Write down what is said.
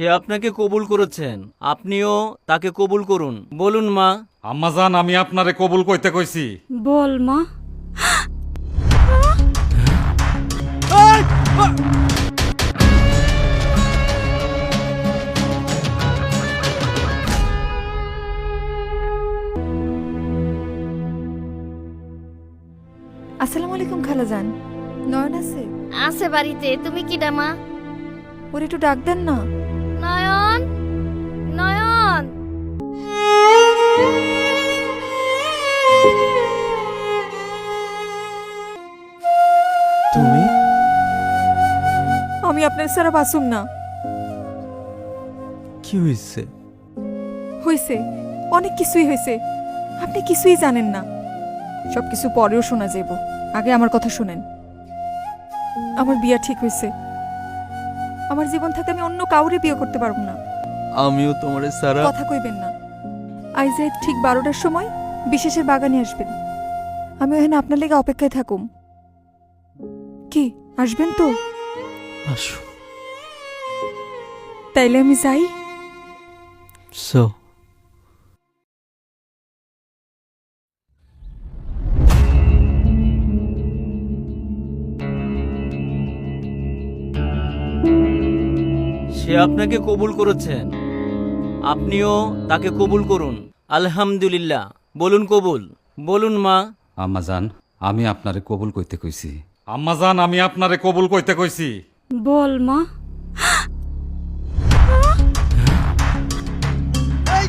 সে আপনাকে কবুল করেছেন, আপনিও তাকে কবুল করুন। বলুন মা। আম্মাজান, আমি আপনারে কবুল কইতে কইছি। বল মা। আসসালামু আলাইকুম খালাজান। নয়ন আছে? আছে বাড়িতে। তুমি কি ডামা? ওর একটু ডাক দেন না। নয়ন, নয়ন। তুমি? আমি আপনার সারা বাসুম না। কি হয়েছে? হয়েছে, অনেক কিছুই হয়েছে। আপনি কিছুই জানেন না। সব কিছু পরেও শোনা যাইব, আগে আমার কথা শুনেন। আমার বিয়া ঠিক হয়েছে। আমার জীবন থেকে আমি অন্য কাউরে বিয়ে করতে পারবো না। আমিও তোমার সারা। কথা কইবেন না। আইজ রাত ঠিক 12টার সময় বিশেষের বাগানে আসবেন। আমি ওখানে আপনার লেগে অপেক্ষায় থাকুম। কি আসবেন তো? আসো। তাইলে আমি যাই। সো সে আপনাকে কবুল করেছেন, আপনিও তাকে কবুল করুন। আলহামদুলিল্লাহ। বলুন কবুল। বলুন মা। আম্মাজান, আমি আপনারে কবুল কইতে কইছি। আম্মাজান, আমি আপনারে কবুল কইতে কইছি। বল মা। এই